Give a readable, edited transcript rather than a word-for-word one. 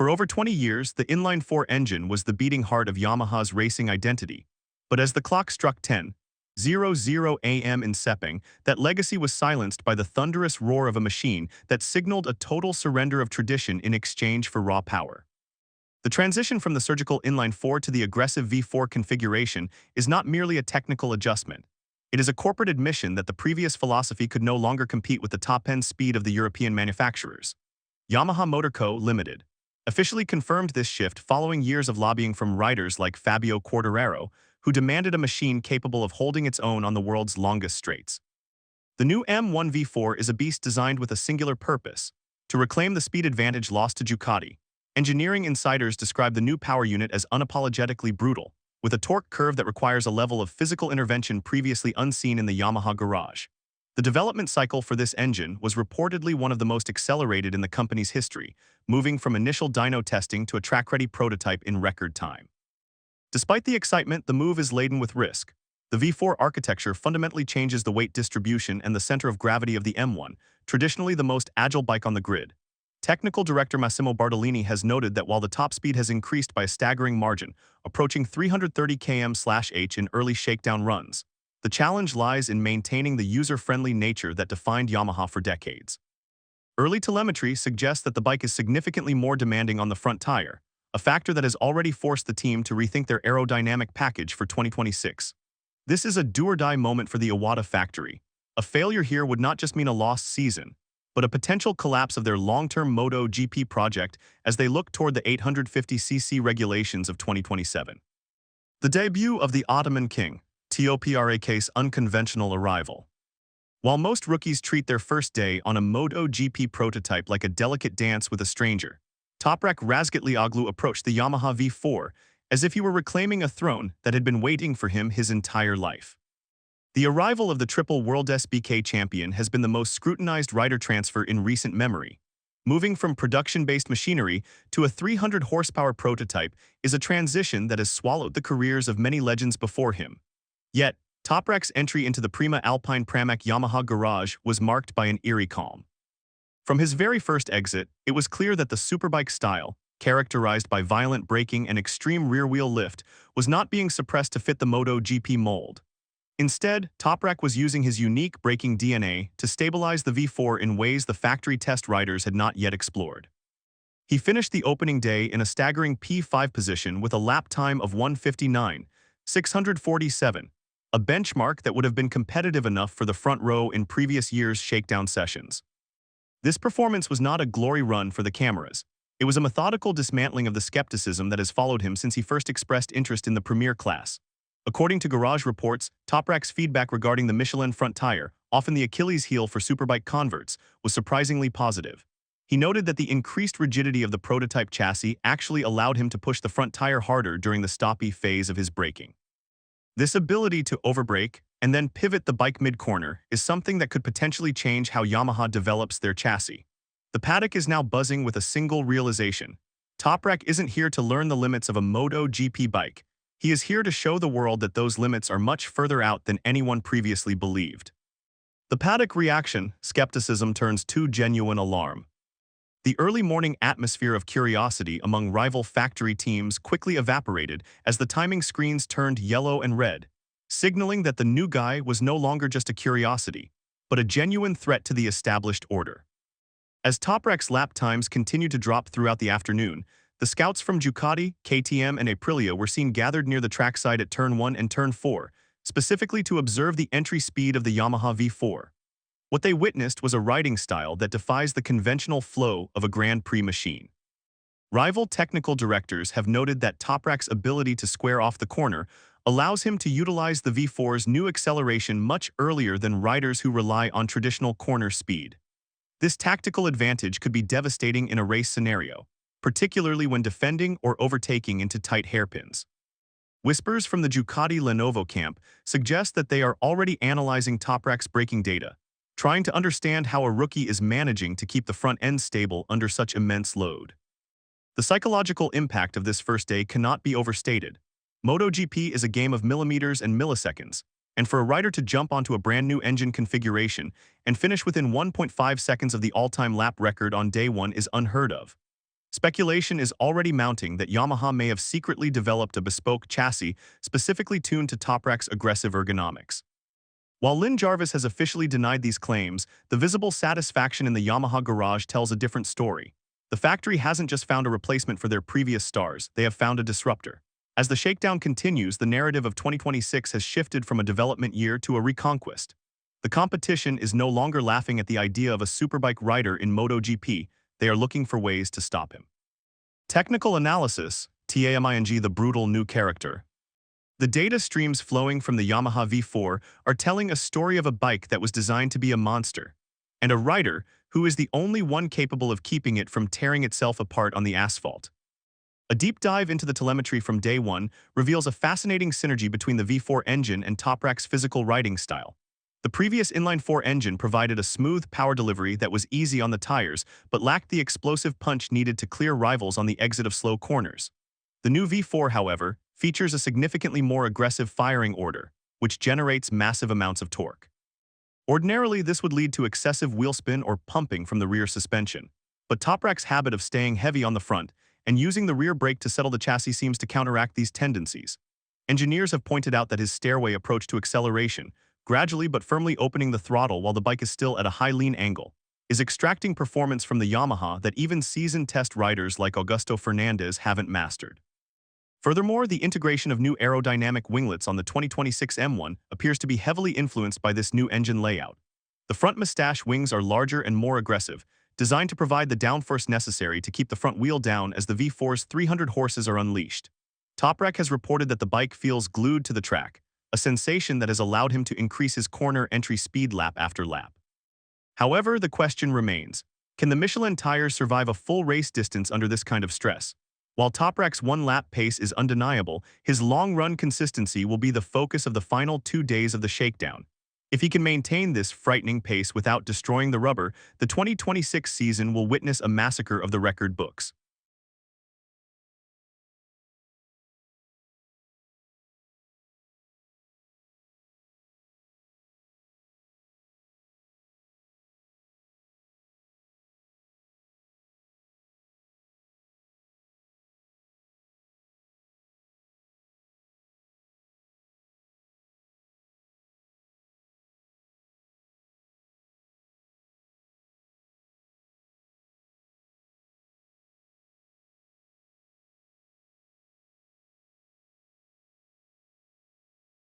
For over 20 years, the inline-4 engine was the beating heart of Yamaha's racing identity. But as the clock struck 10:00 a.m. in Sepang, that legacy was silenced by the thunderous roar of a machine that signaled a total surrender of tradition in exchange for raw power. The transition from the surgical inline-4 to the aggressive V4 configuration is not merely a technical adjustment. It is a corporate admission that the previous philosophy could no longer compete with the top-end speed of the European manufacturers. Yamaha Motor Co. Limited officially confirmed this shift following years of lobbying from riders like Fabio Quartararo, who demanded a machine capable of holding its own on the world's longest straights. The new M1 V4 is a beast designed with a singular purpose: to reclaim the speed advantage lost to Ducati. Engineering insiders describe the new power unit as unapologetically brutal, with a torque curve that requires a level of physical intervention previously unseen in the Yamaha garage. The development cycle for this engine was reportedly one of the most accelerated in the company's history, moving from initial dyno testing to a track-ready prototype in record time. Despite the excitement, the move is laden with risk. The V4 architecture fundamentally changes the weight distribution and the center of gravity of the M1, traditionally the most agile bike on the grid. Technical director Massimo Bartolini has noted that while the top speed has increased by a staggering margin, approaching 330 km/h in early shakedown runs, the challenge lies in maintaining the user-friendly nature that defined Yamaha for decades. Early telemetry suggests that the bike is significantly more demanding on the front tire, a factor that has already forced the team to rethink their aerodynamic package for 2026. This is a do-or-die moment for the Iwata factory. A failure here would not just mean a lost season, but a potential collapse of their long-term MotoGP project as they look toward the 850cc regulations of 2027. The debut of the Ottoman King, Toprak's unconventional arrival. While most rookies treat their first day on a MotoGP prototype like a delicate dance with a stranger, Toprak Razgatlioglu approached the Yamaha V4 as if he were reclaiming a throne that had been waiting for him his entire life. The arrival of the triple WorldSBK champion has been the most scrutinized rider transfer in recent memory. Moving from production-based machinery to a 300-horsepower prototype is a transition that has swallowed the careers of many legends before him. Yet, Toprak's entry into the Prima Alpine Pramac Yamaha garage was marked by an eerie calm. From his very first exit, it was clear that the superbike style, characterized by violent braking and extreme rear-wheel lift, was not being suppressed to fit the MotoGP mold. Instead, Toprak was using his unique braking DNA to stabilize the V4 in ways the factory test riders had not yet explored. He finished the opening day in a staggering P5 position with a lap time of 1:59.647, a benchmark that would have been competitive enough for the front row in previous years' shakedown sessions. This performance was not a glory run for the cameras. It was a methodical dismantling of the skepticism that has followed him since he first expressed interest in the Premier class. According to garage reports, Toprak's feedback regarding the Michelin front tire, often the Achilles heel for superbike converts, was surprisingly positive. He noted that the increased rigidity of the prototype chassis actually allowed him to push the front tire harder during the stoppie phase of his braking. This ability to overbrake and then pivot the bike mid-corner is something that could potentially change how Yamaha develops their chassis. The paddock is now buzzing with a single realization. Toprak isn't here to learn the limits of a MotoGP bike. He is here to show the world that those limits are much further out than anyone previously believed. The paddock reaction, skepticism turns to genuine alarm. The early morning atmosphere of curiosity among rival factory teams quickly evaporated as the timing screens turned yellow and red, signaling that the new guy was no longer just a curiosity, but a genuine threat to the established order. As Toprak's lap times continued to drop throughout the afternoon, the scouts from Ducati, KTM, and Aprilia were seen gathered near the trackside at Turn 1 and Turn 4, specifically to observe the entry speed of the Yamaha V4. What they witnessed was a riding style that defies the conventional flow of a Grand Prix machine. Rival technical directors have noted that Toprak's ability to square off the corner allows him to utilize the V4's new acceleration much earlier than riders who rely on traditional corner speed. This tactical advantage could be devastating in a race scenario, particularly when defending or overtaking into tight hairpins. Whispers from the Ducati Lenovo camp suggest that they are already analyzing Toprak's braking data, trying to understand how a rookie is managing to keep the front end stable under such immense load. The psychological impact of this first day cannot be overstated. MotoGP is a game of millimeters and milliseconds, and for a rider to jump onto a brand new engine configuration and finish within 1.5 seconds of the all-time lap record on day one is unheard of. Speculation is already mounting that Yamaha may have secretly developed a bespoke chassis specifically tuned to Toprak's aggressive ergonomics. While Lynn Jarvis has officially denied these claims, the visible satisfaction in the Yamaha garage tells a different story. The factory hasn't just found a replacement for their previous stars, they have found a disruptor. As the shakedown continues, the narrative of 2026 has shifted from a development year to a reconquest. The competition is no longer laughing at the idea of a superbike rider in MotoGP, they are looking for ways to stop him. Technical analysis, TAMING the brutal new character. The data streams flowing from the Yamaha V4 are telling a story of a bike that was designed to be a monster, and a rider who is the only one capable of keeping it from tearing itself apart on the asphalt. A deep dive into the telemetry from day one reveals a fascinating synergy between the V4 engine and Toprak's physical riding style. The previous inline-4 engine provided a smooth power delivery that was easy on the tires but lacked the explosive punch needed to clear rivals on the exit of slow corners. The new V4, however, features a significantly more aggressive firing order, which generates massive amounts of torque. Ordinarily, this would lead to excessive wheel spin or pumping from the rear suspension, but Toprak's habit of staying heavy on the front and using the rear brake to settle the chassis seems to counteract these tendencies. Engineers have pointed out that his stairway approach to acceleration, gradually but firmly opening the throttle while the bike is still at a high lean angle, is extracting performance from the Yamaha that even seasoned test riders like Augusto Fernandez haven't mastered. Furthermore, the integration of new aerodynamic winglets on the 2026 M1 appears to be heavily influenced by this new engine layout. The front mustache wings are larger and more aggressive, designed to provide the downforce necessary to keep the front wheel down as the V4's 300 horses are unleashed. Toprak has reported that the bike feels glued to the track, a sensation that has allowed him to increase his corner entry speed lap after lap. However, the question remains, can the Michelin tires survive a full race distance under this kind of stress? While Toprak's one-lap pace is undeniable, his long-run consistency will be the focus of the final 2 days of the shakedown. If he can maintain this frightening pace without destroying the rubber, the 2026 season will witness a massacre of the record books.